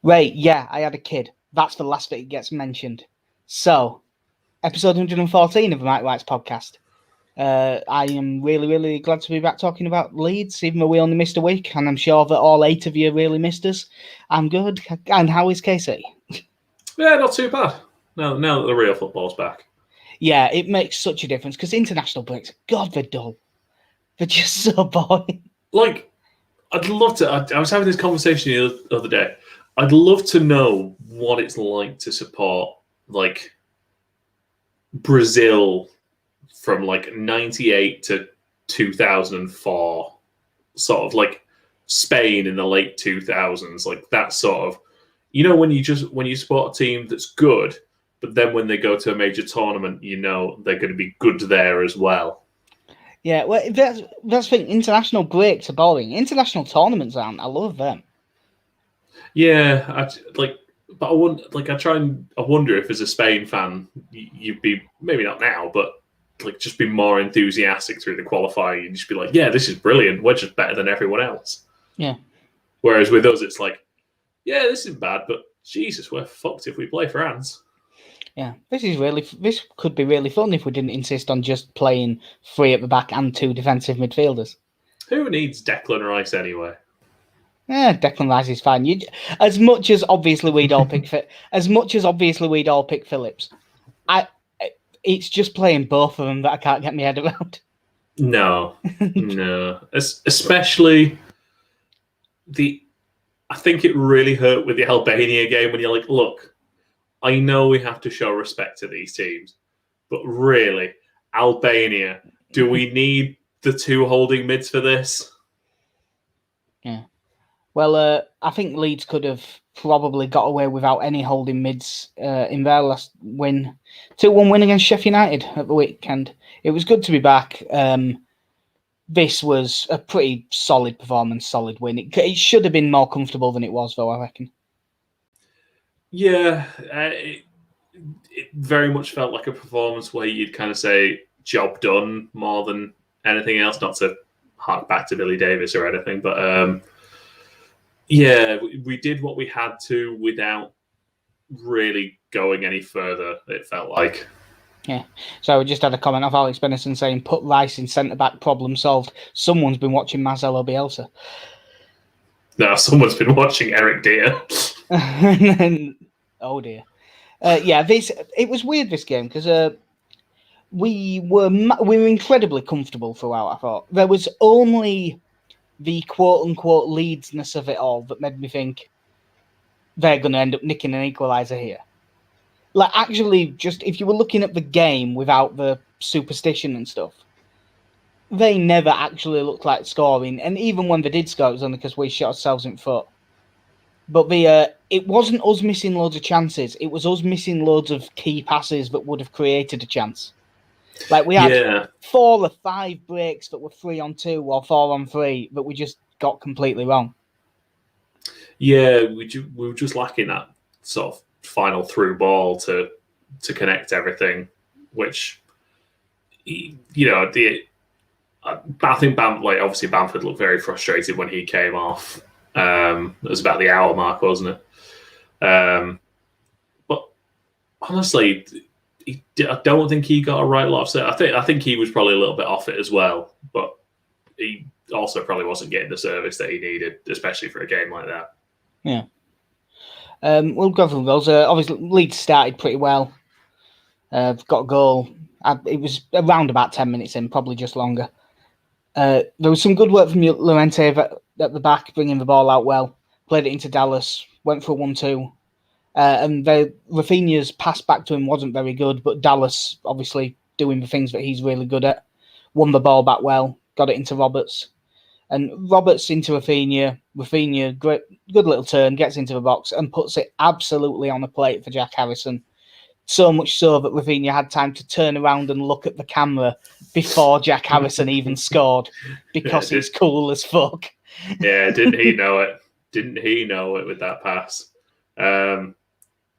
Right, yeah, I had a kid. That's the last bit that gets mentioned. So, episode 114 of the Mike White's podcast. I am really, really glad to be back talking about Leeds, even though we only missed a week, and I'm sure that all 8 of you really missed us. I'm good. And how is Casey? Yeah, not too bad. Now that the real football's back. Yeah, it makes such a difference, because international breaks, God, they're dull. They're just so boring. Like, I'd love to... I was having this conversation the other day. I'd love to know what it's like to support, like, Brazil from, like, 98 to 2004. Sort of, like, Spain in the late 2000s. Like, that sort of... You know, when you support a team that's good, but then when they go to a major tournament, you know they're going to be good there as well. Yeah, well, that's the thing. International breaks are boring. International tournaments aren't. I love them. Yeah, but I wonder if as a Spain fan, you'd be, maybe not now, but like just be more enthusiastic through the qualifying. You'd just be like, yeah, this is brilliant. We're just better than everyone else. Yeah. Whereas with us, it's like, yeah, this isn't bad, but Jesus, we're fucked if we play France. Yeah, this could be really fun if we didn't insist on just playing 3 at the back and 2 defensive midfielders. Who needs Declan Rice anyway? Yeah, Declan Rice is fine. As much as obviously we'd all pick Phillips, it's just playing both of them that I can't get my head around. No. Especially I think it really hurt with the Albania game when you're like, look, I know we have to show respect to these teams, but really, Albania, do we need the 2 holding mids for this? Yeah. Well, I think Leeds could have probably got away without any holding mids in their last win. 2-1 win against Sheffield United at the weekend. It was good to be back. This was a pretty solid performance, solid win. It should have been more comfortable than it was, though, I reckon. Yeah, it very much felt like a performance where you'd kind of say, job done, more than anything else, not to hark back to Billy Davis or anything, but yeah, we did what we had to without really going any further, it felt like. Yeah, so we just had a comment of Alex Benison saying, put Rice in centre-back, problem solved. Someone's been watching Marcelo Bielsa. No, someone's been watching Eric Dier. Oh dear. Yeah, it was weird, this game, because we were incredibly comfortable throughout, I thought. There was only the quote-unquote Leedsness of it all that made me think they're going to end up nicking an equaliser here. Like, actually, just if you were looking at the game without the superstition and stuff, they never actually looked like scoring. And even when they did score, it was only because we shot ourselves in foot. But it wasn't us missing loads of chances. It was us missing loads of key passes that would have created a chance. Like, we had 4 or 5 breaks that were 3-on-2 or 4-on-3 that we just got completely wrong. Yeah, we were just lacking that sort of final through ball to connect everything, which, you know, I think obviously Bamford looked very frustrated when he came off. It was about the hour mark, wasn't it? But honestly, I don't think he got a right lot of set. I think he was probably a little bit off it as well, but he also probably wasn't getting the service that he needed, especially for a game like that. Yeah. We'll go for the goals. Obviously, Leeds started pretty well. Got a goal. It was around about 10 minutes in, probably just longer. There was some good work from Llorente at the back, bringing the ball out well. Played it into Dallas, went for a 1-2. And Rafinha's pass back to him wasn't very good, but Dallas, obviously doing the things that he's really good at, won the ball back well, got it into Roberts. And Roberts into Rafinha, great, good little turn, gets into the box and puts it absolutely on a plate for Jack Harrison. So much so that Rafinha had time to turn around and look at the camera before Jack Harrison even scored, because he's cool as fuck. Yeah, didn't he know it? Didn't he know it with that pass?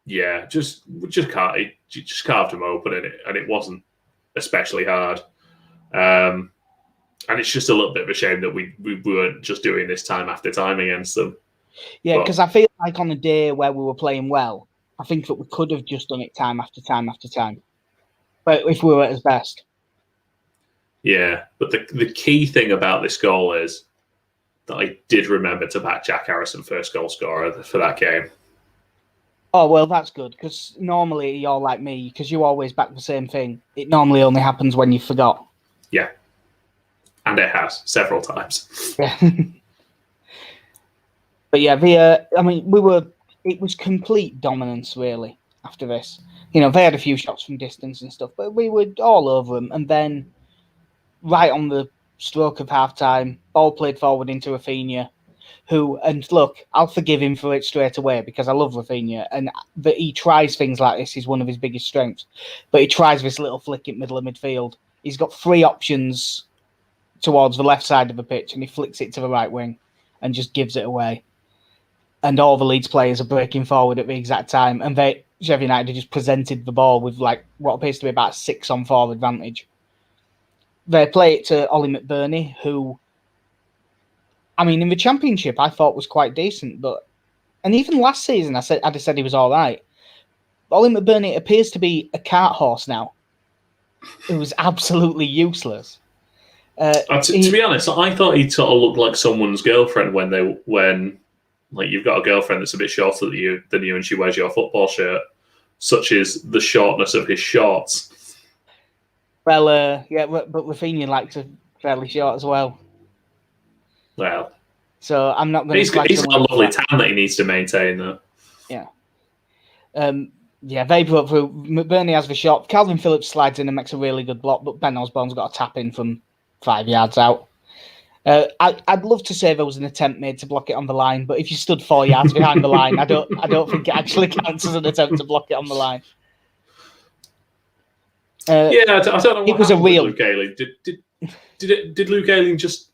Yeah, just carved him open, and it wasn't especially hard. And it's just a little bit of a shame that we weren't just doing this time after time against them. Yeah, But because I feel like on a day where we were playing well, I think that we could have just done it time after time after time. But if we were at his best. yeah, but the key thing about this goal is that I did remember to back Jack Harrison first goal scorer for that game. Oh, well, that's good, because normally you're like me, because you always back the same thing. It normally only happens when you forgot. Yeah. And it has several times. Yeah. But yeah, it was complete dominance, really, after this. They had a few shots from distance and stuff, but we were all over them. And then, right on the stroke of half-time, ball played forward into Rafinha, and look, I'll forgive him for it straight away because I love Rafinha, and that he tries things like this is one of his biggest strengths. But he tries this little flick in middle of midfield. He's got 3 options towards the left side of the pitch, and he flicks it to the right wing and just gives it away. And all the Leeds players are breaking forward at the exact time, and Sheffield United just presented the ball with what appears to be about 6-on-4 advantage. They play it to Ollie McBurney, who, in the Championship, I thought was quite decent, and even last season, I'd have said he was all right. Ollie McBurney appears to be a cart horse now. It was absolutely useless. To be honest, I thought he sort of looked like someone's girlfriend when you've got a girlfriend that's a bit shorter than you and she wears your football shirt, such as the shortness of his shorts. Well, yeah, but Rafinha likes a fairly short as well. Well, so I'm not going to. He's got a lovely tan that he needs to maintain, though. Yeah. They broke through. McBurney has the shot. Calvin Phillips slides in and makes a really good block, but Ben Osborne's got a tap in from 5 yards out. I'd love to say there was an attempt made to block it on the line, but if you stood 4 yards behind the line, I don't think it actually counts as an attempt to block it on the line. I don't know what it was a real. Luke Ayling. Did Luke Ayling just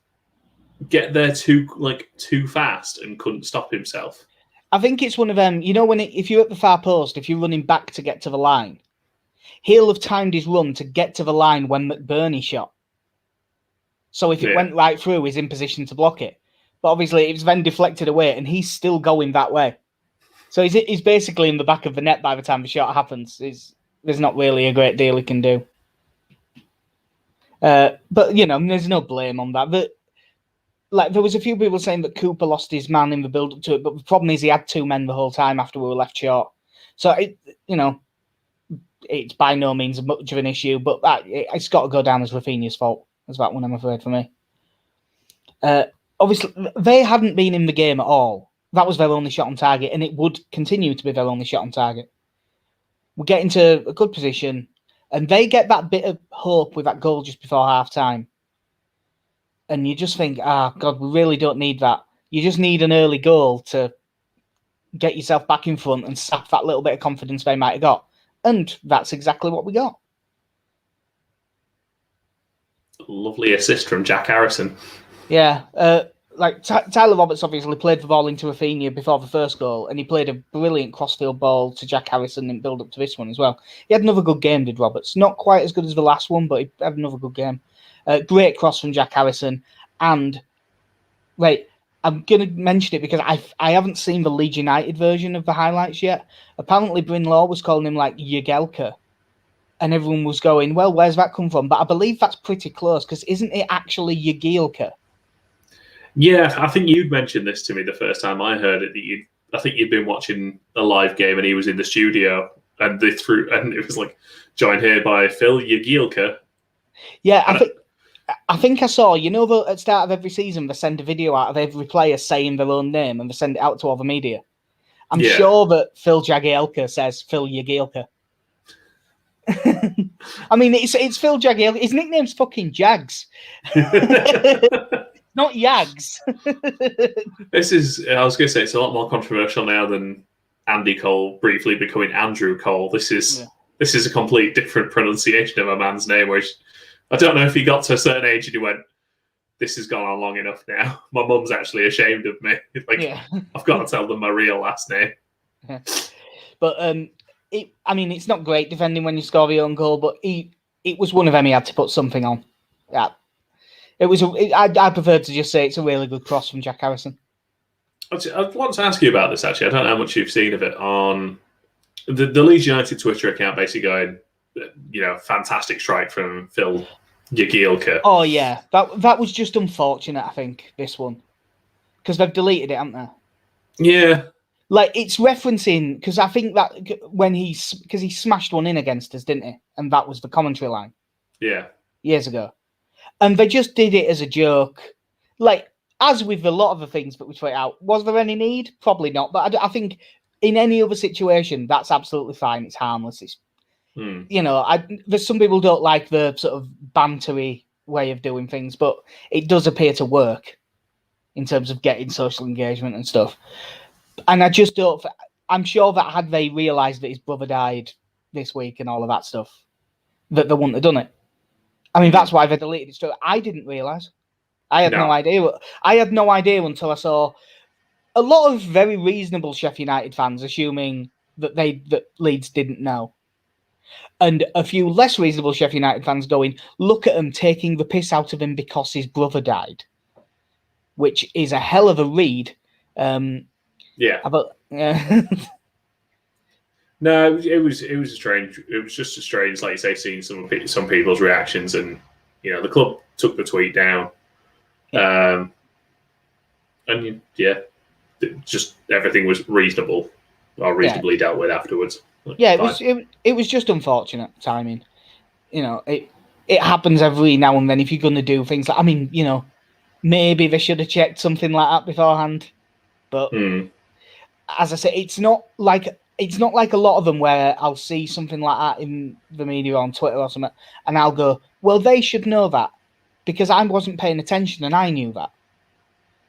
get there too fast and couldn't stop himself? I think it's one of them. If you're at the far post, if you're running back to get to the line, he'll have timed his run to get to the line when McBurney shot. So if it went right through, he's in position to block it. But obviously, it's then deflected away, and he's still going that way. So he's basically in the back of the net by the time the shot happens. There's not really a great deal he can do. But, there's no blame on that. There was a few people saying that Cooper lost his man in the build-up to it, but the problem is he had 2 men the whole time after we were left short. So, it's by no means much of an issue, but it's got to go down as Rafinha's fault. That's that one, I'm afraid, for me. Obviously, they hadn't been in the game at all. That was their only shot on target, and it would continue to be their only shot on target. We get into a good position, and they get that bit of hope with that goal just before half-time. And you just think, God, we really don't need that. You just need an early goal to get yourself back in front and sap that little bit of confidence they might have got. And that's exactly what we got. Lovely assist from Jack Harrison. Yeah. Tyler Roberts obviously played the ball into Rafinha before the first goal, and he played a brilliant crossfield ball to Jack Harrison in build-up to this one as well. He had another good game, did Roberts. Not quite as good as the last one, but he had another good game. Great cross from Jack Harrison. And, I'm going to mention it because I haven't seen the Leeds United version of the highlights yet. Apparently, Bryn Law was calling him Jagielka. And everyone was going, well, where's that come from? But I believe that's pretty close, because isn't it actually Jagielka? Yeah, I think you'd mentioned this to me the first time I heard it. I think you'd been watching a live game and he was in the studio, and it was joined here by Phil Jagielka. Yeah, I think I saw, at the start of every season, they send a video out of every player saying their own name and they send it out to all the media. I'm sure that Phil Jagielka says Phil Jagielka. It's Phil Jagielka. His nickname's fucking Jags. Not Yags. I was going to say, it's a lot more controversial now than Andy Cole briefly becoming Andrew Cole. This is a complete different pronunciation of a man's name, which I don't know if he got to a certain age and he went, this has gone on long enough now. My mum's actually ashamed of me. I've got to tell them my real last name. Yeah. But it's not great defending when you score your own goal, but it was one of them he had to put something on. Yeah. I prefer to just say it's a really good cross from Jack Harrison. I want to ask you about this, actually. I don't know how much you've seen of it on the Leeds United Twitter account, basically going, fantastic strike from Phil Jagielka. Oh, yeah. That was just unfortunate, I think, this one. Because they've deleted it, haven't they? Yeah. Like, it's referencing, because I think that because he smashed one in against us, didn't he? And that was the commentary line. Yeah. Years ago. And they just did it as a joke. Like, as with a lot of the things that we tweet out, was there any need? Probably not. But I think in any other situation, that's absolutely fine. It's harmless. It's, there's some people don't like the sort of bantery way of doing things, but it does appear to work in terms of getting social engagement and stuff. And I just don't. I'm sure that had they realised that his brother died this week and all of that stuff, that they wouldn't have done it. I mean, that's why they deleted it straight. I didn't realise. I had no idea. I had no idea until I saw a lot of very reasonable Sheffield United fans assuming that Leeds didn't know. And a few less reasonable Sheffield United fans going, look at him taking the piss out of him because his brother died. Which is a hell of a read. Yeah. No, it was strange. It was just a strange, like you say, seeing some people's reactions, and the club took the tweet down, and just everything was reasonable or reasonably dealt with afterwards. Yeah, it was just unfortunate timing. It happens every now and then if you're going to do things like, I mean, maybe they should have checked something like that beforehand, but as I say, it's not like a lot of them where I'll see something like that in the media on Twitter or something, and I'll go, well, they should know that because I wasn't paying attention and I knew that.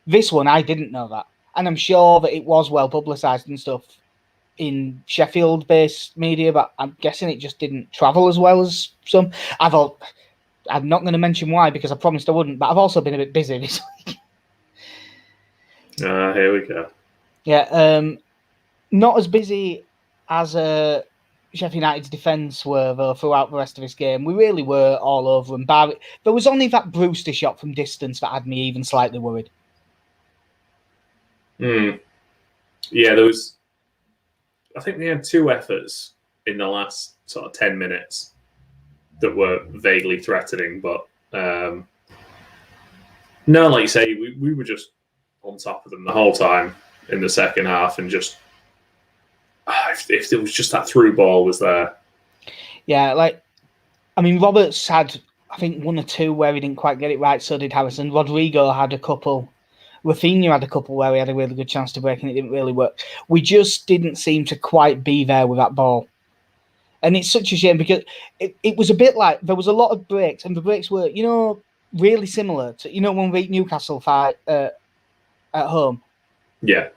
This one, I didn't know that, and I'm sure that it was well publicised and stuff in Sheffield-based media, but I'm guessing it just didn't travel as well as some. I'm not going to mention why because I promised I wouldn't, but I've also been a bit busy this week. Here we go. Yeah, not as busy as Sheffield United's defence were, though, throughout the rest of this game. We really were all over them. There was only that Brewster shot from distance that had me even slightly worried. Yeah, there was... I think they had two efforts in the last sort of 10 minutes that were vaguely threatening, but no, like you say, we were just on top of them the whole time in the second half, and just if there was just that through ball was there. Yeah, Roberts had, I think, one or two where he didn't quite get it right, so did Harrison. Rodrigo had a couple. Rafinha had a couple where he had a really good chance to break and it didn't really work. We just didn't seem to quite be there with that ball. And it's such a shame because it was a bit like there was a lot of breaks, and the breaks were, really similar to, when we beat Newcastle at home. Yeah.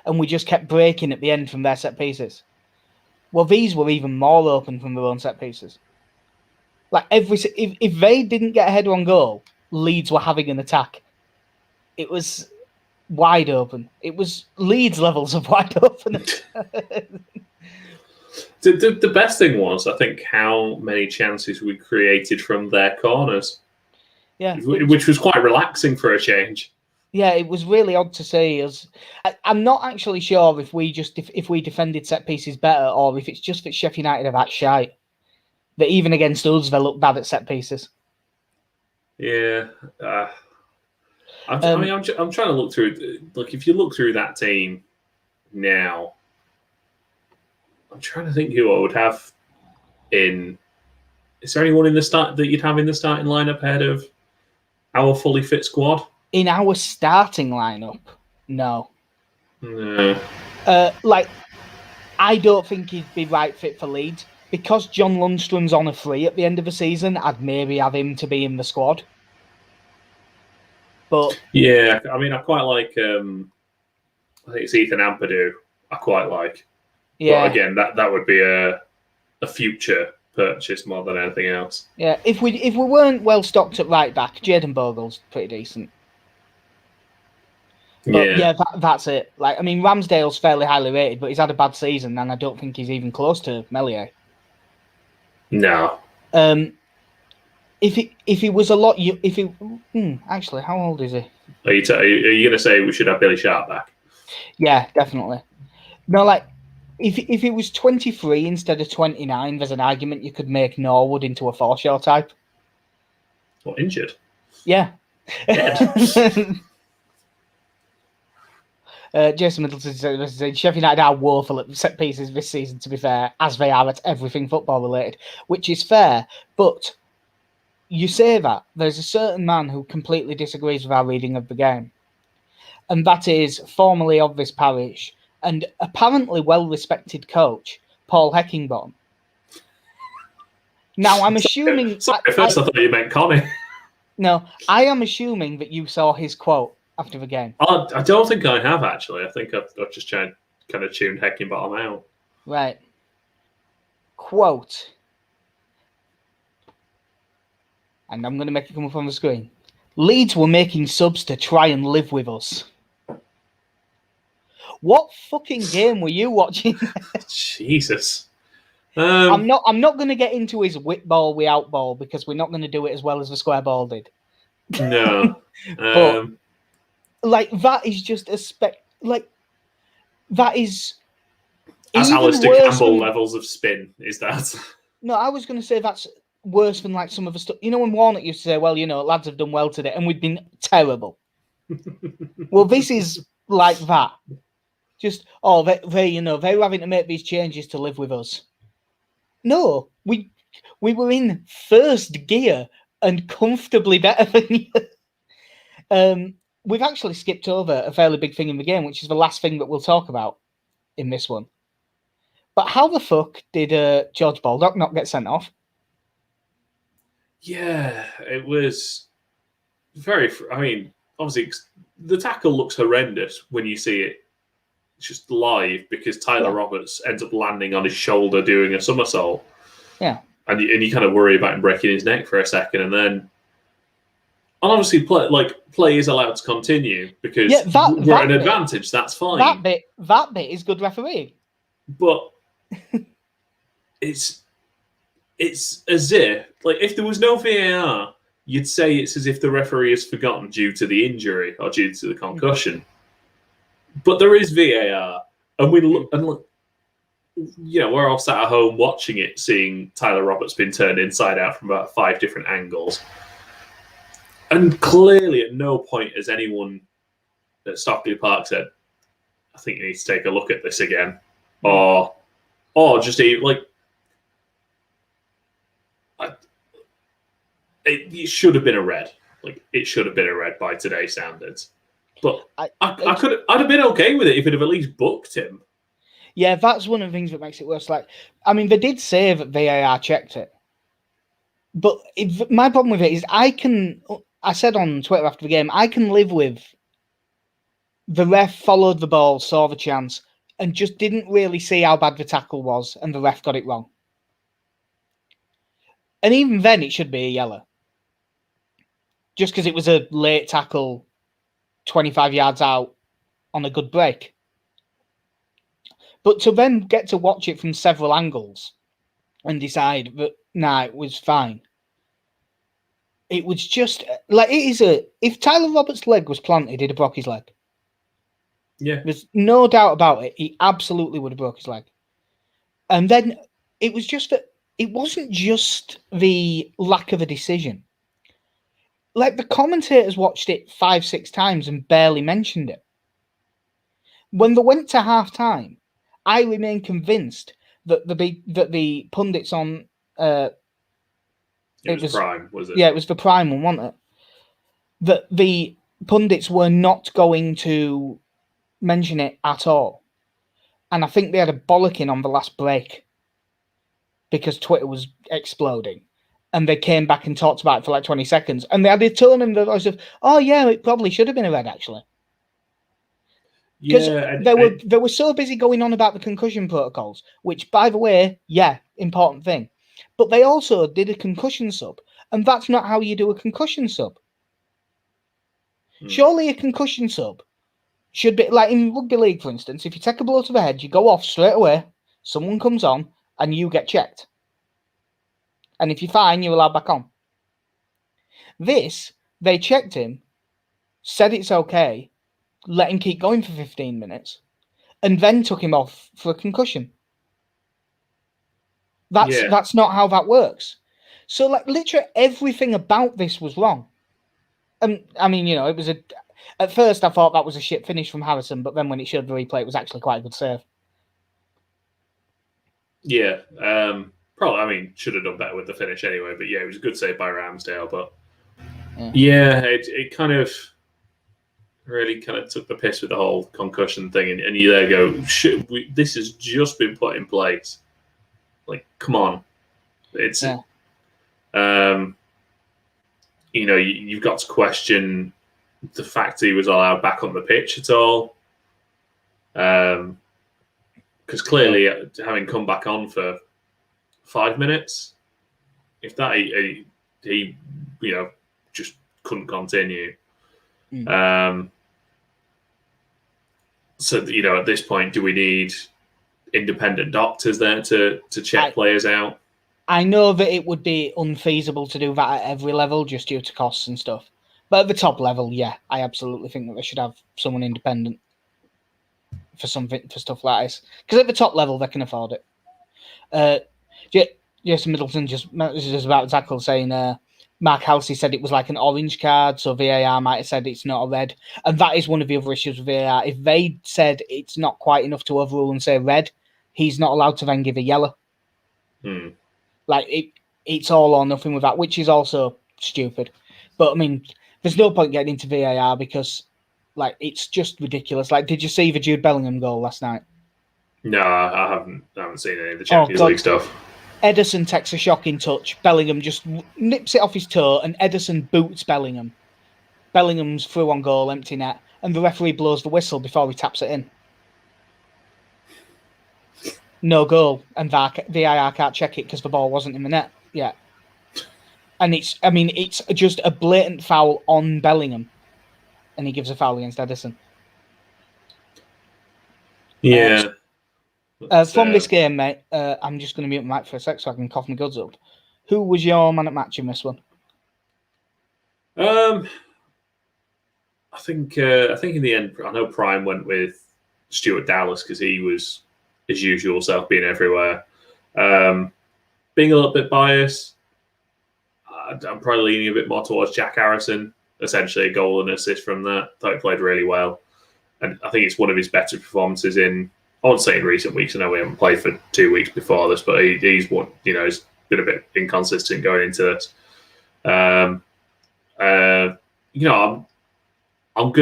And we just kept breaking at the end from their set pieces. Well, these were even more open from their own set pieces. Like if they didn't get a header on goal, Leeds were having an attack. It was wide open. It was Leeds levels of wide open. The best thing was, I think, how many chances we created from their corners. Yeah, which was quite relaxing for a change. Yeah, it was really odd to see us. I'm not actually sure if we defended set pieces better, or if it's just that Sheffield United are that shite that even against us they look bad at set pieces. Yeah, I'm trying to look through. Look, if you look through that team now, I'm trying to think who I would have in. Is there anyone in the start that you'd have in the starting lineup ahead of our fully fit squad? In our starting lineup, no. No. I don't think he'd be right fit for Leeds. Because John Lundstrom's on a free at the end of the season, I'd maybe have him to be in the squad. But yeah, I mean, I quite like. I think it's Ethan Ampadu. I quite like. Yeah. But again, that would be a future purchase more than anything else. Yeah, if we weren't well stocked at right back, Jayden Bogle's pretty decent. But yeah, that's it. Ramsdale's fairly highly rated, but he's had a bad season, and I don't think he's even close to Meslier. No. If he was a lot, actually, how old is he? Are you going to say we should have Billy Sharp back? Yeah, definitely. No, like if it was 23 instead of 29, there's an argument you could make Norwood into a Forshaw type. Or injured. Yeah. Dead. Jason Middleton said Sheffield United are woeful at set pieces this season, to be fair, as they are at everything football related, which is fair. But you say that, there's a certain man who completely disagrees with our reading of the game. And that is formerly of this parish and apparently well-respected coach, Paul Heckingbottom. Now, I'm assuming... Sorry, at first I thought you meant Connie. No, I am assuming that you saw his quote after the game. I don't think I have, actually. I think I've just kind of tuned Heckingbottom out. Right. Quote. And I'm going to make it come up on the screen. Leeds were making subs to try and live with us. What fucking game were you watching? Jesus. I'm not going to get into his whip ball, we out ball, because we're not going to do it as well as the square ball did. No. But like that is just that is. As Alistair Campbell levels of spin is that? No, I was going to say that's worse than like some of the stuff. You know, when Warnock used to say, "Well, you know, lads have done well today," and we've been terrible. Well, this is like that. Just they you know, they were having to make these changes to live with us. No, we were in first gear and comfortably better than you. We've actually skipped over a fairly big thing in the game, which is the last thing that we'll talk about in this one. But how the fuck did George Baldock not get sent off? Yeah, it was very... I mean, obviously, the tackle looks horrendous when you see it just live because Tyler Roberts ends up landing on his shoulder doing a somersault. Yeah. And you kind of worry about him breaking his neck for a second, and then... And obviously, play is allowed to continue because we're at an advantage. That's fine. That bit is good refereeing. But it's as if, like, if there was no VAR, you'd say it's as if the referee has forgotten due to the injury or due to the concussion. But there is VAR, and look, you know, we're all sat at home watching it, seeing Tyler Roberts been turned inside out from about 5 different angles. And clearly, at no point has anyone at Stockley Park said, "I think you need to take a look at this again," or just like, it should have been a red. Like, it should have been a red by today's standards. But I'd have been okay with it if it had at least booked him. Yeah, that's one of the things that makes it worse. Like, I mean, they did say that VAR checked it, but my problem with it is I said on Twitter after the game, I can live with the ref followed the ball, saw the chance, and just didn't really see how bad the tackle was, and the ref got it wrong. And even then, it should be a yellow. Just because it was a late tackle 25 yards out on a good break. But to then get to watch it from several angles and decide that, nah, it was fine. It was just like if Tyler Roberts' leg was planted, he'd have broke his leg. Yeah. There's no doubt about it. He absolutely would have broke his leg. And then it was just that it wasn't just the lack of a decision. Like, the commentators watched it 5-6 times and barely mentioned it. When they went to half time, I remain convinced that the pundits on it was Prime, was it? Yeah, it was the Prime one, wasn't it? That the pundits were not going to mention it at all. And I think they had a bollocking on the last break because Twitter was exploding. And they came back and talked about it for like 20 seconds. And they had a tone in the voice of, "Oh, yeah, it probably should have been a red, actually." Because they were so busy going on about the concussion protocols, which, by the way, yeah, important thing. But they also did a concussion sub, and that's not how you do a concussion sub. Surely a concussion sub should be, like in rugby league, for instance, if you take a blow to the head, you go off straight away, someone comes on, and you get checked. And if you're fine, you're allowed back on. This, they checked him, said it's okay, let him keep going for 15 minutes, and then took him off for a concussion. That's not how that works. So, like, literally everything about this was wrong. And I mean, it was at first I thought that was a shit finish from Harrison, but then when it showed the replay, it was actually quite a good save. Yeah, probably. I mean, should have done better with the finish anyway. But yeah, it was a good save by Ramsdale. But yeah, it kind of really kind of took the piss with the whole concussion thing, and you there go, shit, this has just been put in place. Like, come on, it's you've got to question the fact that he was allowed back on the pitch at all. Because clearly, having come back on for 5 minutes, if that he just couldn't continue. So at this point, do we need independent doctors there to check players out? I know that it would be unfeasible to do that at every level just due to costs and stuff. But at the top level, yeah, I absolutely think that they should have someone independent for stuff like this. Because at the top level, they can afford it. Jason Middleton just about tackle saying Mark Halsey said it was like an orange card, so VAR might have said it's not a red. And that is one of the other issues with VAR. If they said it's not quite enough to overrule and say red, he's not allowed to then give a yellow. Like, it's all or nothing with that, which is also stupid. But, I mean, there's no point getting into VAR because, like, it's just ridiculous. Like, did you see the Jude Bellingham goal last night? No, I haven't seen any of the Champions League stuff. Ederson takes a shocking touch. Bellingham just nips it off his toe, and Ederson boots Bellingham. Bellingham's through on goal, empty net, and the referee blows the whistle before he taps it in. No goal, and VAR can't check it because the ball wasn't in the net yet. And it's just a blatant foul on Bellingham, and he gives a foul against Ederson. Yeah. From this game, mate, I'm just going to mute my mic for a sec so I can cough my guts up. Who was your man at match in this one? I think in the end, I know Prime went with Stuart Dallas because he was his usual self, being everywhere. Being a little bit biased, I'm probably leaning a bit more towards Jack Harrison. Essentially, a goal and assist from that. Thought he played really well, and I think it's one of his better performances in. I won't say in recent weeks. I know we haven't played for 2 weeks before this, but he's one. He's been a bit inconsistent going into this. I'm going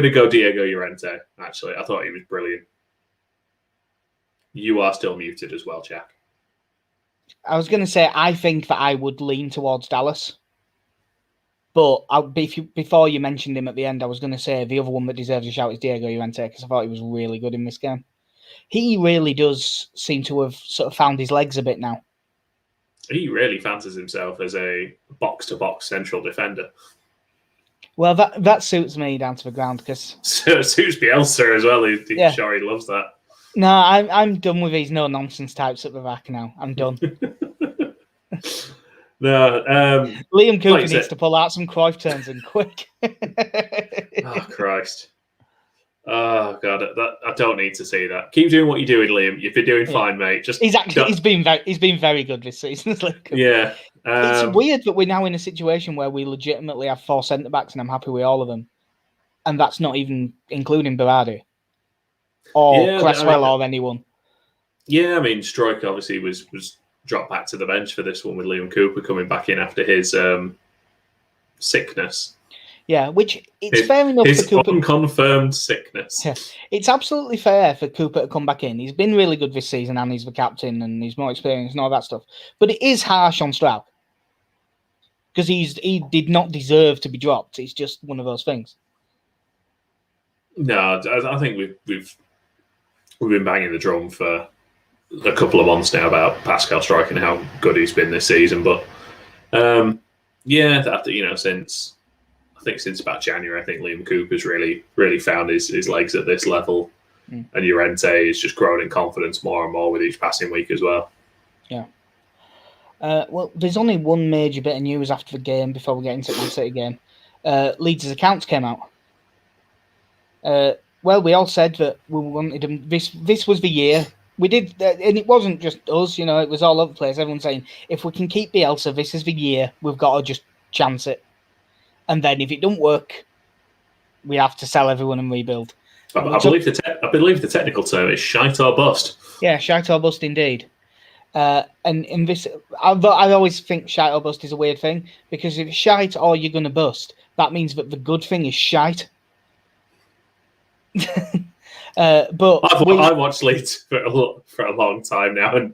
to go Diego Llorente. Actually, I thought he was brilliant. You are still muted as well, Jack. I was going to say I think that I would lean towards Dallas, but before you mentioned him at the end, I was going to say the other one that deserves a shout is Diego Llorente because I thought he was really good in this game. He really does seem to have sort of found his legs a bit now. He really fancies himself as a box-to-box central defender. Well, that suits me down to the ground because suits Bielsa as well. He's sure he loves that. No, I'm done with these no nonsense types at the back now. I'm done. No, Liam Cooper needs to pull out some Cruyff turns in quick. Oh Christ! Oh God, I don't need to see that. Keep doing what you're doing, Liam. You've been doing fine, mate. He's been very good this season. Yeah, it's weird that we're now in a situation where we legitimately have 4 centre backs, and I'm happy with all of them, and that's not even including Berardi or Cresswell or anyone. Yeah, I mean, Struijk obviously was dropped back to the bench for this one with Liam Cooper coming back in after his sickness. Yeah, which it's fair enough for Cooper. Unconfirmed sickness. Yeah, it's absolutely fair for Cooper to come back in. He's been really good this season and he's the captain and he's more experienced and all that stuff. But it is harsh on Struijk because he did not deserve to be dropped. It's just one of those things. No, I think we've been banging the drum for a couple of months now about Pascal Struijk and how good he's been this season. But since about January, I think Liam Cooper's really found his legs at this level. And Llorente is just growing in confidence more and more with each passing week as well. Yeah. Well, there's only one major bit of news after the game before we get into the City game. Leeds' accounts came out. Well, we all said that we wanted them. This was the year. We did, and it wasn't just us, it was all over the place. Everyone saying, if we can keep Bielsa, this is the year. We've got to just chance it. And then if it don't work, we have to sell everyone and rebuild. I believe the technical term is shite or bust. Yeah, shite or bust indeed. And in this, I always think shite or bust is a weird thing, because if it's shite or you're going to bust, that means that the good thing is shite. But I've watched Leeds for a long time now, and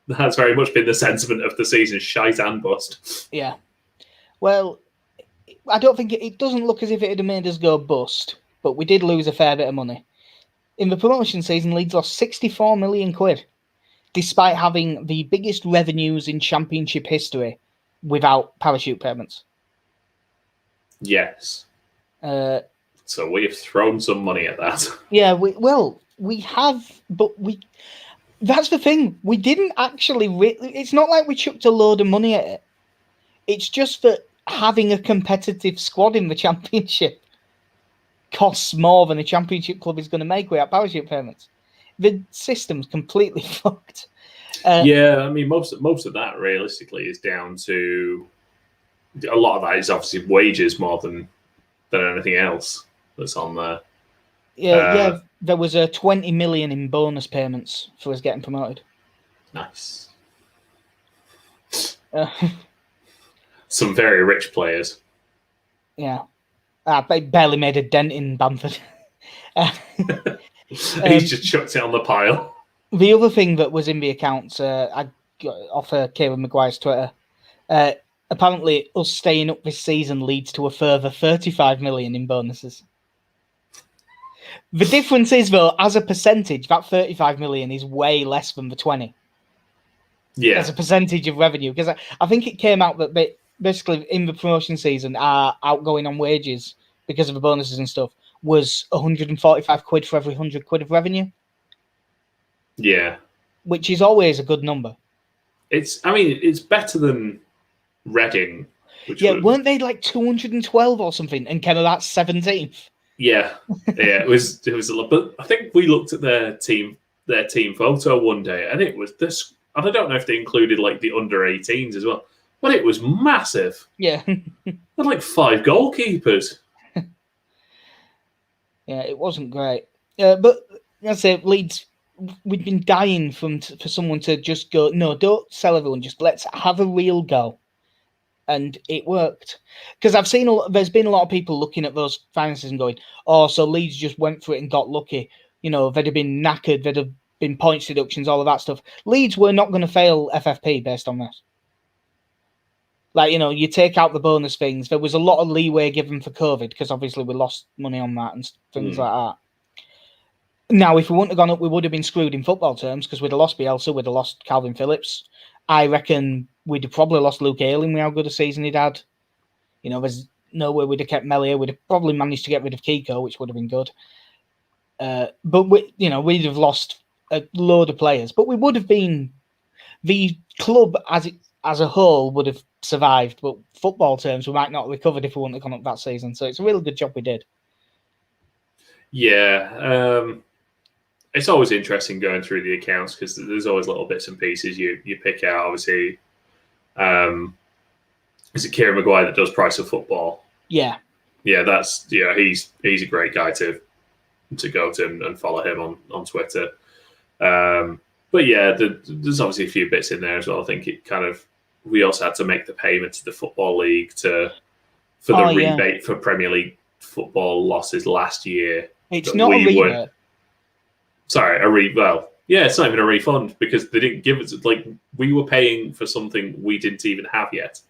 that's very much been the sentiment of the season: shite and bust. Yeah. Well, I don't think it doesn't look as if it had made us go bust, but we did lose a fair bit of money. In the promotion season, Leeds lost 64 million quid, despite having the biggest revenues in Championship history without parachute payments. Yes. So we have thrown some money at that. Yeah, we have, but that's the thing. We didn't actually... it's not like we chucked a load of money at it. It's just that having a competitive squad in the Championship costs more than a Championship club is going to make without parachute payments. The system's completely fucked. Yeah, I mean, most of that realistically is down to... A lot of that is obviously wages more than anything else that's on there. Yeah, there was 20 million in bonus payments for us getting promoted. Nice. Some very rich players. Yeah. I barely made a dent in Bamford. He's just chucked it on the pile. The other thing that was in the accounts, I got off Kieran Maguire's Twitter, apparently us staying up this season leads to a further 35 million in bonuses. The difference is, though, as a percentage, that 35 million is way less than the 20. Yeah. As a percentage of revenue. Because I think it came out that basically in the promotion season, our outgoing on wages, because of the bonuses and stuff, was 145 quid for every 100 quid of revenue. Yeah. Which is always a good number. It's better than Reading. Weren't they like 212 or something and came about 17th? Yeah. It was a lot. But I think we looked at their team photo one day, and it was this. And I don't know if they included like the under 18s as well, but it was massive. Yeah. They had like 5 goalkeepers. Yeah, it wasn't great. But let's say Leeds, we've been dying for someone to just go, no, don't sell everyone, just let's have a real go. And it worked. Because there's been a lot of people looking at those finances and going, oh, so Leeds just went for it and got lucky. They'd have been knackered, there'd have been points deductions, all of that stuff. Leeds were not going to fail FFP based on this. Like, you take out the bonus things. There was a lot of leeway given for COVID because obviously we lost money on that and things like that. Now, if we wouldn't have gone up, we would have been screwed in football terms because we'd have lost Bielsa, we'd have lost Calvin Phillips. I reckon we'd have probably lost Luke Ayling with how good a season he'd had. There's no way we'd have kept Melia. We'd have probably managed to get rid of Kiko, which would have been good. But we'd have lost a load of players. But we would have been... The club as a whole would have survived, but football terms, we might not have recovered if we wouldn't have gone up that season. So it's a really good job we did. Yeah. It's always interesting going through the accounts because there's always little bits and pieces you pick out. Obviously, is it Kieran Maguire that does Price of Football? Yeah. Yeah, he's a great guy to go to and follow him on Twitter. But yeah, there's obviously a few bits in there as well. I think it kind of... We also had to make the payment to the Football League for the rebate for Premier League football losses last year. It's not a rebate. Sorry, it's not even a refund because they didn't give us... Like, we were paying for something we didn't even have yet.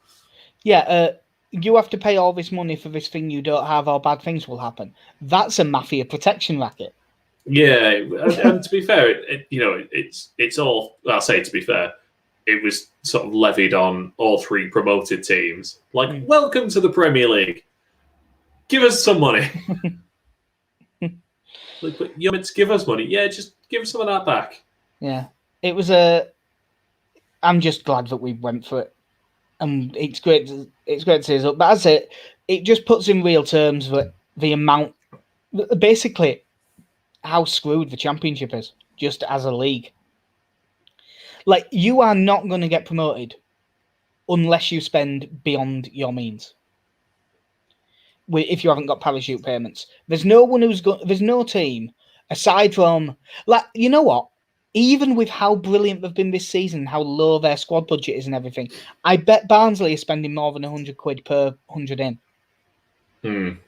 Yeah, you have to pay all this money for this thing you don't have or bad things will happen. That's a mafia protection racket. Yeah, and to be fair, it's all... I'll say to be fair, it was sort of levied on all 3 promoted teams. Like, welcome to the Premier League. Give us some money. Like, but you're meant to give us money. Yeah, just give us some of that back. Yeah, it was I'm just glad that we went for it, and it's great to see us up. But as it just puts in real terms that the amount, basically, how screwed the Championship is, just as a league. Like, you are not going to get promoted unless you spend beyond your means. If you haven't got parachute payments, there's no one there's no team aside from, like, you know what? Even with how brilliant they've been this season, how low their squad budget is and everything, I bet Barnsley is spending more than £100 per 100 in.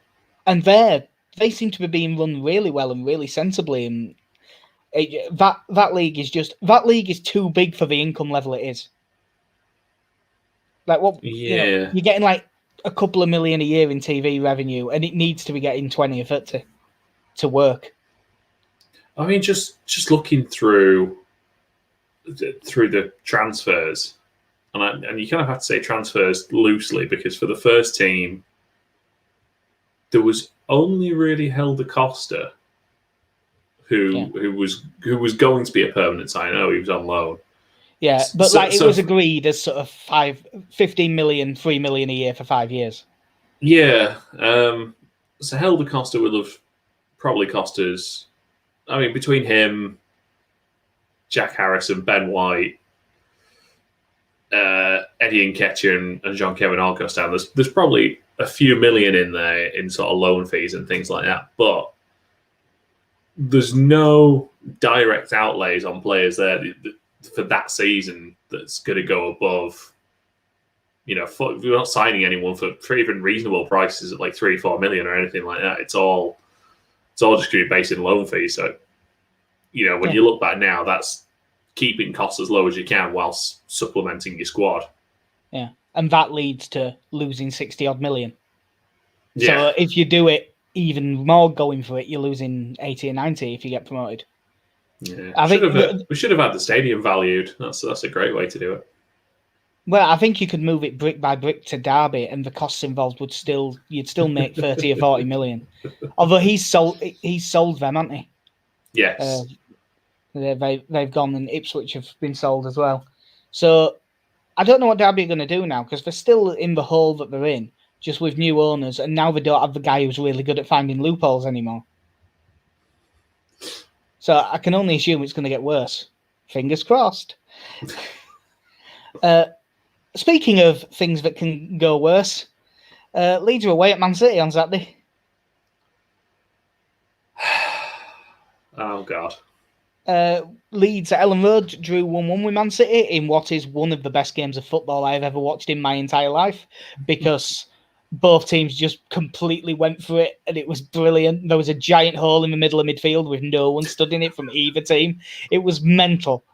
And they seem to be being run really well and really sensibly. And that league is too big for the income level it is. Like, what? Yeah. You're getting like a couple of million a year in TV revenue, and it needs to be getting 20 or 30 to work. I mean, just looking through the transfers, and you kind of have to say transfers loosely, because for the first team, there was only really Helder Costa, who was going to be a permanent sign. I know he was on loan. Yeah, but it was agreed as sort of 15 million, 3 million a year for 5 years. Yeah. So Helder Costa will have probably cost us, I mean, between him, Jack Harrison, Ben White, Eddie Nketiah, and Jean-Kevin Augustin, there's probably a few million in there in sort of loan fees and things like that. But there's no direct outlays on players there for that season that's going to go above, we're not signing anyone for even reasonable prices at like 3-4 million or anything like that. It's all just going to be based in loan fees. So, when you look back now, that's keeping costs as low as you can whilst supplementing your squad. Yeah, and that leads to losing 60 odd million. Yeah. So if you do it even more going for it, you're losing 80 or 90 if you get promoted. Yeah, we should have had the stadium valued. That's a great way to do it. Well, I think you could move it brick by brick to Derby, and the costs involved you'd still make 30 or 40 million. Although he's sold them, hasn't he? Yes. They've gone, and Ipswich have been sold as well. So I don't know what Derby are going to do now, because they're still in the hole that they're in, just with new owners, and now they don't have the guy who's really good at finding loopholes anymore. So I can only assume it's going to get worse. Fingers crossed. Speaking of things that can go worse, Leeds are away at Man City on Saturday. Oh, God. Leeds at Ellen Road drew 1-1 with Man City in what is one of the best games of football I've ever watched in my entire life, because both teams just completely went for it, and it was brilliant. There was a giant hole in the middle of midfield with no one stood in it from either team. It was mental.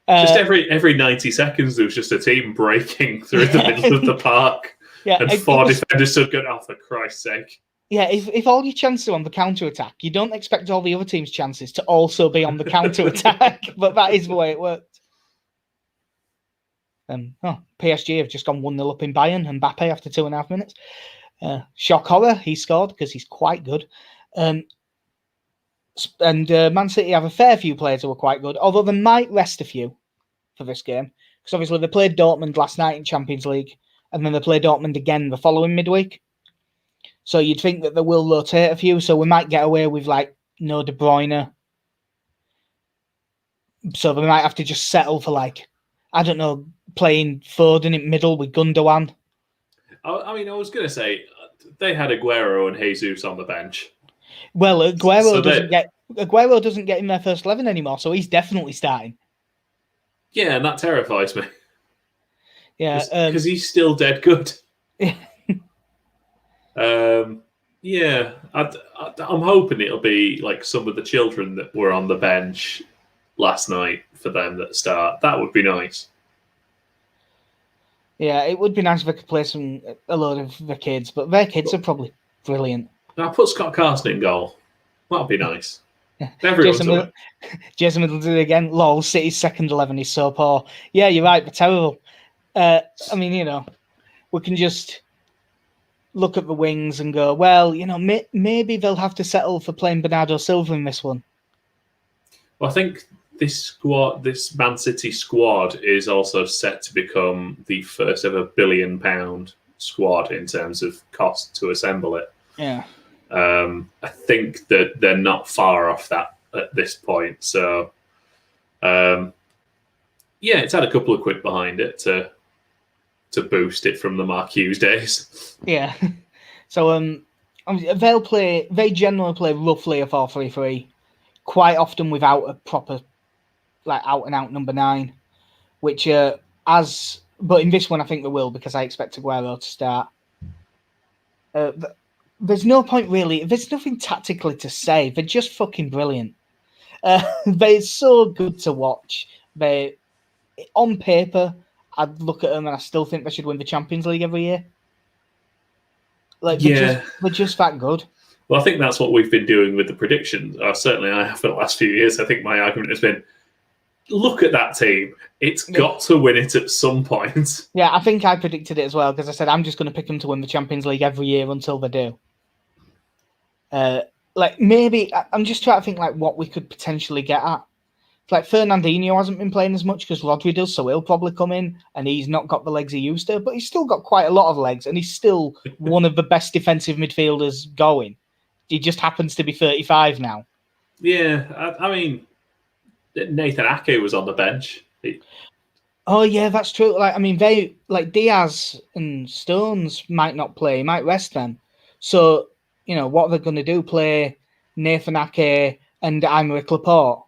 Just every 90 seconds, there was just a team breaking through the middle of the park, and four defenders stood going, oh, for Christ's sake. Yeah, if all your chances are on the counter-attack, you don't expect all the other team's chances to also be on the counter-attack, but that is the way it worked. PSG have just gone 1-0 up in Bayern, and Mbappe after 2.5 minutes. Shock horror, he scored because he's quite good. And Man City have a fair few players who are quite good, although they might rest a few for this game, because obviously they played Dortmund last night in Champions League, and then they play Dortmund again the following midweek. So you'd think that they will rotate a few, so we might get away with no De Bruyne. So they might have to just settle for playing Foden in middle with Gundogan. I mean, I was going to say they had Aguero and Jesus on the bench. Well, Aguero doesn't get in their first 11 anymore, so he's definitely starting. Yeah, and that terrifies me. Yeah, because he's still dead good. Yeah, I'm hoping it'll be like some of the children that were on the bench last night for them that start. That would be nice. Yeah, it would be nice if I could play a load of the kids, but their kids are probably brilliant. I'll put Scott Carson in goal. That'd be nice. Jason Middleton again. Lol, City's second 11 is so poor. Yeah, you're right, they're terrible. I mean, we can just look at the wings and go, well, maybe they'll have to settle for playing Bernardo Silva in this one. Well, I think this Man City squad is also set to become the first ever £1 billion squad in terms of cost to assemble it. Yeah. I think that they're not far off that at this point. So, it's had a couple of quid behind it to boost it from the Mark Hughes days. Yeah. So they generally play roughly a 4-3-3, quite often without a proper out and out number 9, which but in this one I think they will, because I expect Aguero to start. There's no point really. There's nothing tactically to say. They're just fucking brilliant. They're so good to watch. They, on paper, I'd look at them and I still think they should win the Champions League every year. They're just that good. Well, I think that's what we've been doing with the predictions. Certainly I have for the last few years. I think my argument has been, look at that team. It's got to win it at some point. Yeah, I think I predicted it as well, because I said I'm just going to pick them to win the Champions League every year until they do. Maybe I'm just trying to think what we could potentially get at. Fernandinho hasn't been playing as much because Rodri does, so he'll probably come in, and he's not got the legs he used to, but he's still got quite a lot of legs, and he's still one of the best defensive midfielders going. He just happens to be 35 now. Yeah, I mean, Nathan Ake was on the bench. Oh yeah, that's true. They Diaz and Stones might not play, might rest them. So what they're going to do? Play Nathan Ake and Aymeric Laporte.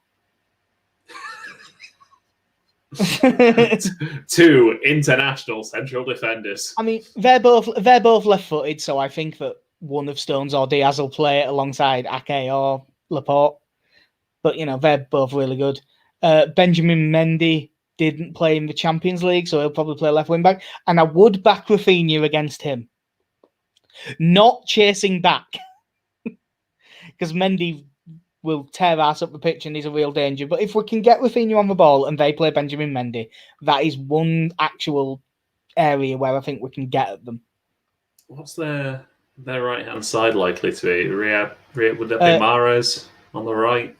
Two international central defenders. I mean, they're both left-footed, so I think that one of Stones or Diaz will play alongside Ake or Laporte. But they're both really good. Benjamin Mendy didn't play in the Champions League, so he'll probably play left wing back. And I would back Rafinha against him, not chasing back, because Mendy will tear ass up the pitch and he's a real danger. But if we can get Rafinha on the ball and they play Benjamin Mendy, that is one actual area where I think we can get at them. What's their right-hand side likely to be? Would that be Mahrez on the right?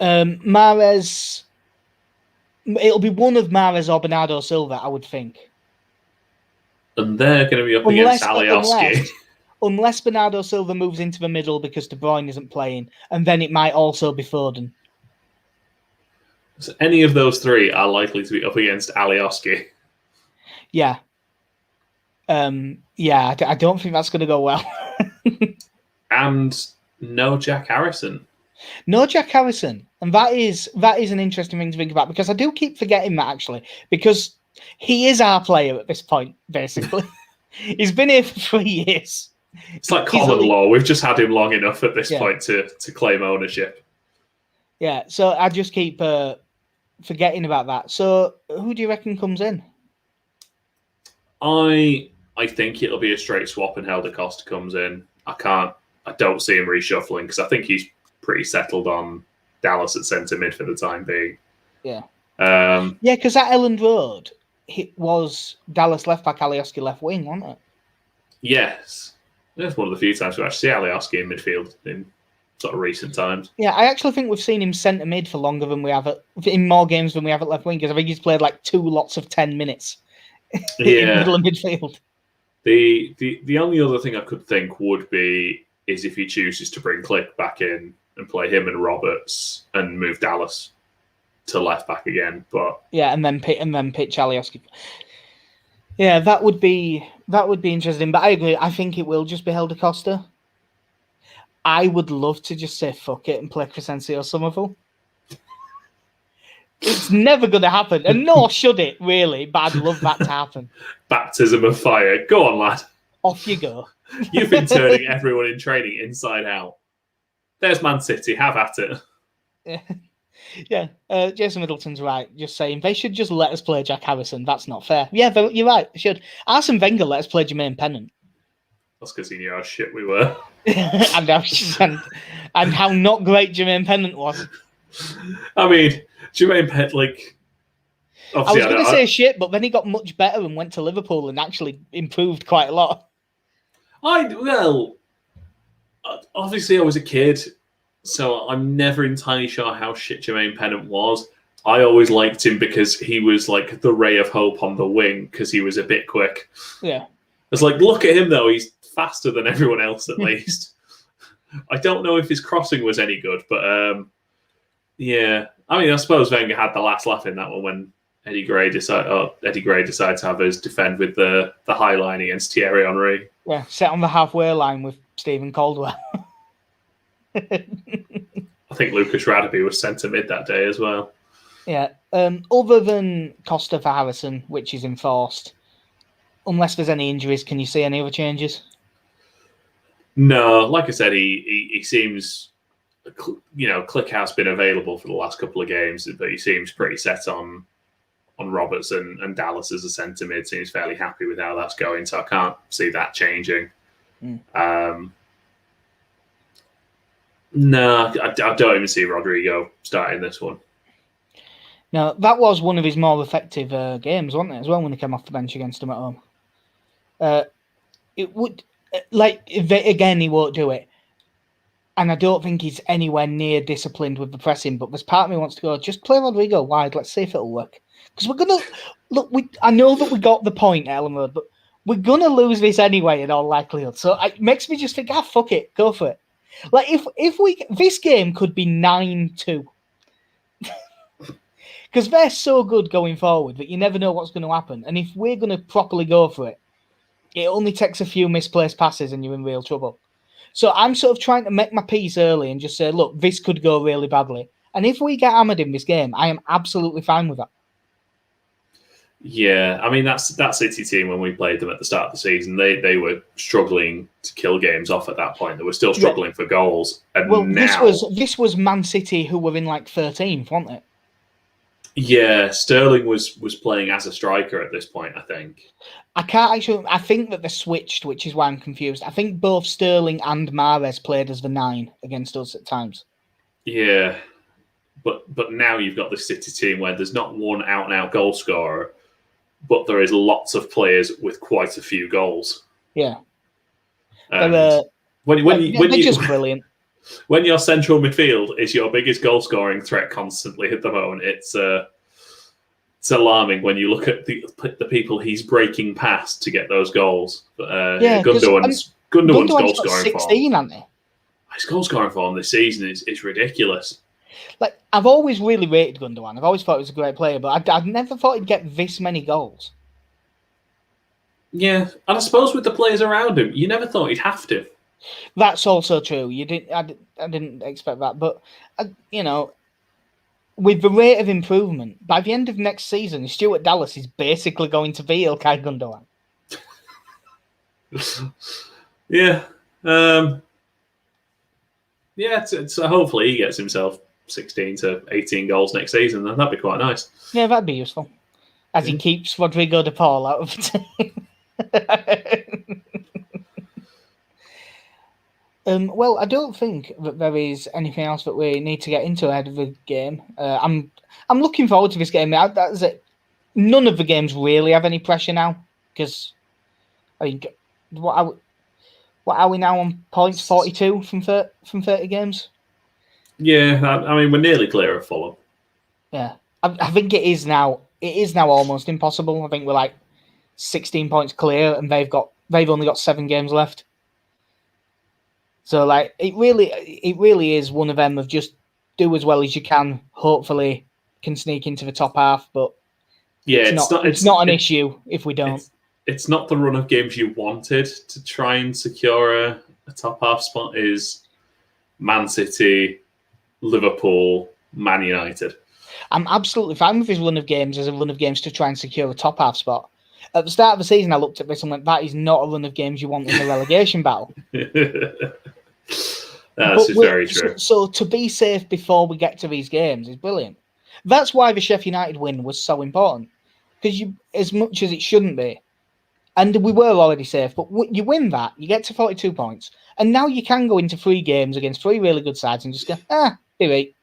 Mahrez... It'll be one of Mahrez or Bernardo Silva, I would think. And they're going to be up against Alioski. Unless Bernardo Silva moves into the middle because De Bruyne isn't playing, and then it might also be Foden. So any of those three are likely to be up against Alioski. Yeah. I don't think that's going to go well. And no Jack Harrison. No Jack Harrison. And that is an interesting thing to think about, because I do keep forgetting that, actually, because he is our player at this point, basically. He's been here for 3 years. It's like common law. We've just had him long enough at this point to claim ownership. Yeah, so I just keep forgetting about that. So who do you reckon comes in? I think it'll be a straight swap and Helder Costa comes in. I don't see him reshuffling, because I think he's pretty settled on Dallas at centre mid for the time being. Yeah. Because at Elland Road, it was Dallas left back, Alioski left wing, wasn't it? Yes. That's one of the few times we actually see Alioski in midfield in sort of recent times. Yeah, I actually think we've seen him centre mid for longer than we have in more games than we have at left wing, because I think he's played 2 lots of 10 minutes in middle of midfield. The only other thing I could think would be is if he chooses to bring Click back in and play him and Roberts and move Dallas to left back again. But and then pitch Alioski. Yeah, that would be interesting. But I agree. I think it will just be Helder Costa. I would love to just say fuck it and play Crescencio Somerville. It's never going to happen, and nor should it really. But I'd love that to happen. Baptism of fire. Go on, lad. Off you go. You've been turning everyone in training inside out. There's Man City. Have at it. Yeah. Jason Middleton's right. Just saying they should just let us play Jack Harrison. That's not fair. Yeah, you're right. They should. Arsene Wenger let us play Jermaine Pennant. That's because he knew how shit we were. and how not great Jermaine Pennant was. I mean, Jermaine Pennant, I was going to say shit, but then he got much better and went to Liverpool and actually improved quite a lot. Obviously I was a kid, so I'm never entirely sure how shit Jermaine Pennant was. I always liked him because he was the ray of hope on the wing, because he was a bit quick. Yeah. It's look at him though, he's faster than everyone else at least. I don't know if his crossing was any good, but yeah. I mean, I suppose Wenger had the last laugh in that one when Eddie Gray decided to have us defend with the high line against Thierry Henry. Yeah, set on the halfway line with Stephen Caldwell. I think Lucas Radaby was centre mid that day as well. Yeah. Other than Costa for Harrison, which is enforced, unless there's any injuries, can you see any other changes? No, like I said, he seems, Clickhouse been available for the last couple of games, but he seems pretty set on Roberts and Dallas as a centre mid. Seems fairly happy with how that's going, so I can't see that changing. No, I don't even see Rodrigo starting this one. Now, that was one of his more effective games, wasn't it, as well, when he came off the bench against him at home. It would, again, he won't do it. And I don't think he's anywhere near disciplined with the pressing, but there's part of me wants to go, just play Rodrigo wide, let's see if it'll work. Because we're going to, look, I know that we got the point at Ellen Road, but we're going to lose this anyway in all likelihood. So it makes me just think, fuck it, go for it. Like, this game could be 9-2. Because they're so good going forward that you never know what's going to happen. And if we're going to properly go for it, it only takes a few misplaced passes and you're in real trouble. So I'm sort of trying to make my peace early and just say, look, this could go really badly. And if we get hammered in this game, I am absolutely fine with that. Yeah, I mean, that City team, when we played them at the start of the season, they were struggling to kill games off at that point. They were still struggling for goals. And well, now, this was Man City who were in like 13th, wasn't it? Yeah, Sterling was playing as a striker at this point, I think. I think that they switched, which is why I'm confused. I think both Sterling and Mahrez played as the 9 against us at times. Yeah, but now you've got the City team where there's not one out-and-out goal scorer, but there is lots of players with quite a few goals. Yeah. They're just brilliant. When your central midfield is your biggest goal-scoring threat constantly at the moment, it's alarming when you look at the people he's breaking past to get those goals. But Gundogan's goal-scoring 16, form. Hasn't he? His goal-scoring form this season is ridiculous. Like, I've always really rated Gundogan. I've always thought he was a great player, but I've never thought he'd get this many goals. Yeah, and I suppose with the players around him, you never thought he'd have to. That's also true. I didn't expect that, but with the rate of improvement, by the end of next season, Stuart Dallas is basically going to be Ilkay Gundogan. Yeah, so hopefully he gets himself 16 to 18 goals next season. Then that'd be quite nice. Yeah, that'd be useful. As he keeps Rodrigo de Paul out of the team. Well, I don't think that there is anything else that we need to get into ahead of the game. I'm looking forward to this game. That's it. None of the games really have any pressure now because I think what are we now on points? 42 from 30 games. Yeah, I mean we're nearly clear of Fulham. Yeah, I think it is now. It is now almost impossible. I think we're like 16 points clear, and they've only got 7 games left. So like it really is one of them of just do as well as you can. Hopefully, can sneak into the top half, but yeah, it's not an issue if we don't. It's not the run of games you wanted to try and secure a top half spot. Is Man City, Liverpool, Man United. I'm absolutely fine with this run of games as a run of games to try and secure a top half spot. At the start of the season, I looked at this and went, that is not a run of games you want in the relegation battle. That's very true. So to be safe before we get to these games is brilliant. That's why the Sheffield United win was so important. Because as much as it shouldn't be, and we were already safe, but you win that, you get to 42 points, and now you can go into 3 games against 3 really good sides and just go, be beat.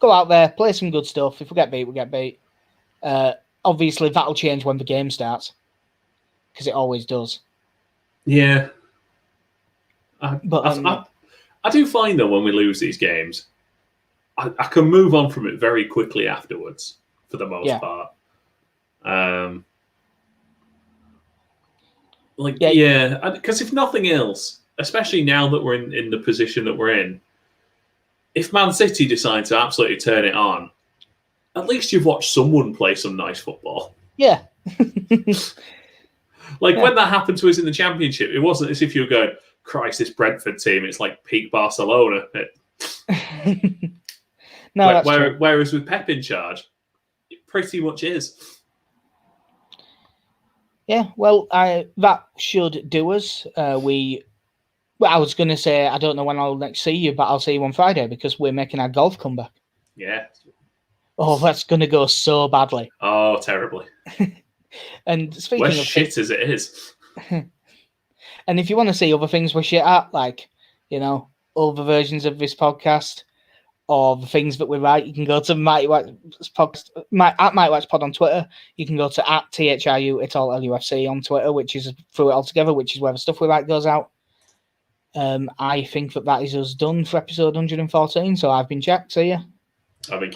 Go out there, play some good stuff. If we get beat, we get beat. Obviously, that'll change when the game starts, because it always does. Yeah. I do find, though, when we lose these games, I can move on from it very quickly afterwards, for the most part. Because if nothing else, especially now that we're in the position that we're in, if Man City decide to absolutely turn it on, at least you've watched someone play some nice football. Yeah. When that happened to us in the Championship, it wasn't as if you were going, Christ, this Brentford team, it's like peak Barcelona. No, that's true. Whereas with Pep in charge, it pretty much is. Yeah, well, that should do us. I was going to say, I don't know when I'll next see you, but I'll see you on Friday because we're making our golf comeback. Yeah. Oh, that's going to go so badly. Oh, terribly. And speaking we're of shit as it is. And if you want to see other things we're shit at, like, other versions of this podcast or the things that we write, you can go to Mighty Wax Podcast, at Mighty Wax Pod on Twitter. You can go to at THRU It's All LUFC on Twitter, which is through it all together, which is where the stuff we write goes out. I think that is us done for episode 114. So I've been Jack. See ya. I've been